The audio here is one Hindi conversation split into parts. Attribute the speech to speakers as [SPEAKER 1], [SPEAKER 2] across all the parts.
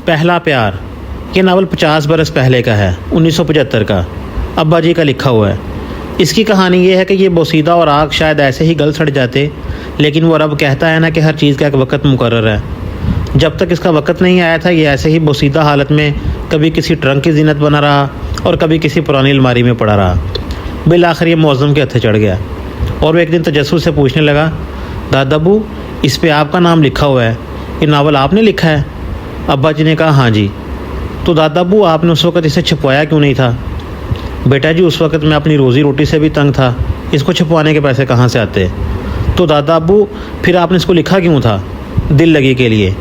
[SPEAKER 1] पहला प्यार ये नावल 50 बरस पहले का है, 1975 का, अब्बा जी का लिखा हुआ है। इसकी कहानी ये है कि ये बोसीदा और आग शायद ऐसे ही गल सड़ जाते, लेकिन वो रब कहता है ना कि हर चीज़ का एक वक़्त मुकर्रर है। जब तक इसका वक़्त नहीं आया था, ये ऐसे ही बोसीदा हालत में कभी किसी ट्रंक की ज़ीनत बना रहा और कभी किसी पुरानी अलमारी में पड़ा रहा। बिल आखिर ये मौज़म के हत्थे चढ़ गया और वो एक दिन तजस्सुस से पूछने लगा, दादाबू इस पे आपका नाम लिखा हुआ है, ये नावल आपने लिखा है? अब्बा जी ने कहा हाँ जी। तो दादाबू आपने उस वक़्त इसे छपवाया क्यों नहीं था? बेटा जी उस वक़्त मैं अपनी रोज़ी रोटी से भी तंग था, इसको छपवाने के पैसे कहाँ से आते? तो दादाबू फिर आपने इसको लिखा क्यों था? दिल लगी के लिए।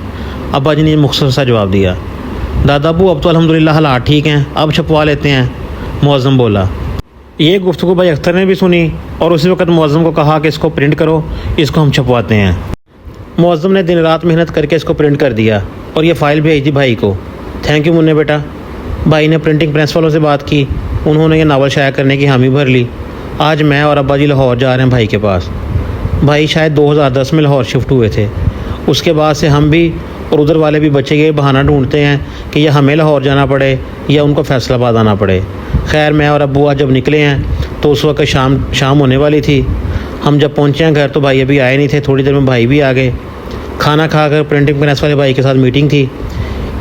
[SPEAKER 1] अब्बा जी ने मुख्तसर सा जवाब दिया। दादाबू अब तो अल्हम्दुलिल्लाह हालात ठीक हैं, अब छपवा लेते हैं, मुअज़्ज़म बोला। ये गुफ्तगू भाई अख्तर ने भी सुनी और उसी वक्त मुअज़्ज़म को कहा कि इसको प्रिंट करो, इसको हम छपवाते हैं। मुअज़्ज़म ने दिन रात मेहनत करके इसको प्रिंट कर दिया और ये फ़ाइल भेज दी भाई को। थैंक यू मुन्ने बेटा। भाई ने प्रिंटिंग प्रेस वालों से बात की, उन्होंने ये नावल शाया करने की हामी भर ली। आज मैं और अब्बा जी लाहौर जा रहे हैं भाई के पास। भाई शायद 2010 में लाहौर शिफ्ट हुए थे। उसके बाद से हम भी और उधर वाले भी बच्चे ये बहाना ढूंढते हैं कि या हमें लाहौर जाना पड़े या उनको फैसलाबाद आना पड़े। खैर मैं और अब्बू आज जब निकले हैं तो उस वक्त शाम होने वाली थी। हम जब पहुँचे हैं घर तो भाई अभी आए नहीं थे। थोड़ी देर में भाई भी आ गए। खाना खाकर प्रिंटिंग प्रेस वाले भाई के साथ मीटिंग थी।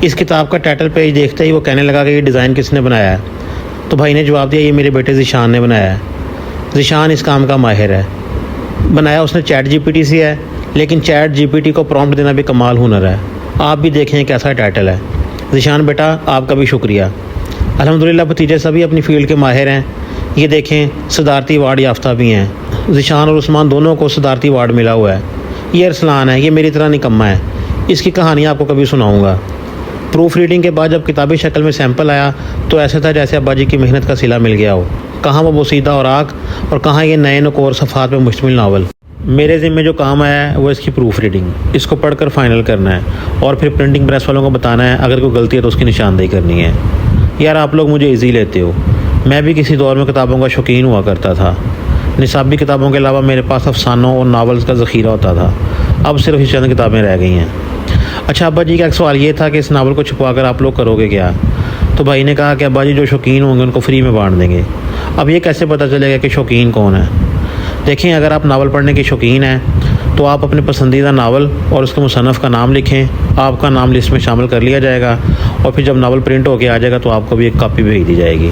[SPEAKER 1] इस किताब का टाइटल पेज देखते ही वो कहने लगा कि ये डिज़ाइन किसने बनाया है? तो भाई ने जवाब दिया, ये मेरे बेटे ज़िशान ने बनाया है। ज़िशान इस काम का माहिर है। बनाया उसने चैट जीपीटी से है, लेकिन चैट जीपीटी को प्रॉम्प्ट देना भी कमाल हुनर है। आप भी देखें कैसा टाइटल है। ज़िशान बेटा आपका भी शुक्रिया। अल्हम्दुलिल्लाह भतीजे सभी अपनी फ़ील्ड के माहिर हैं। ये देखें सदारती अवार्ड याफ्ता भी हैं। ज़िशान और उस्मान दोनों को सदारती अवार्ड मिला हुआ है। ये अरसलान है, ये मेरी तरह निकम्मा है। इसकी कहानी आपको कभी सुनाऊँगा। प्रूफ रीडिंग के बाद जब किताबी शक्ल में सैंपल आया तो ऐसा था जैसे अब्बा जी की मेहनत का सिला मिल गया हो। कहाँ वो बोसीदा और आग और कहाँ ये नए नकोर सफ़ात में मुश्तमिल नावल। मेरे ज़िम्मे जो काम आया है वो इसकी प्रूफ रीडिंग, इसको पढ़कर फ़ाइनल करना है और फिर प्रिंटिंग प्रेस वालों को बताना है अगर कोई गलती है तो उसकी निशानदेही करनी है। यार आप लोग मुझे ईजी लेते हो। मैं भी किसी दौर में किताबों का शौकीन हुआ करता था। निसाबी किताबों के अलावा मेरे पास अफसानों और नावल्स का ज़ख़ीरा होता था। अब सिर्फ ये चंद किताबें रह गई हैं। अच्छा अब्बा जी का एक सवाल ये था कि इस नावल को छुपवा कर आप लोग करोगे क्या? तो भाई ने कहा कि अब्बा जी जो शौकीन होंगे उनको फ्री में बांट देंगे। अब ये कैसे पता चलेगा कि शौकीन कौन है? देखें अगर आप नावल पढ़ने के शौकीन हैं तो आप अपने पसंदीदा नावल और उसके मुसन्नफ़ का नाम लिखें। आपका नाम लिस्ट में शामिल कर लिया जाएगा और फिर जब नावल प्रिंट होकर आ जाएगा तो आपको भी एक कॉपी भेज दी जाएगी।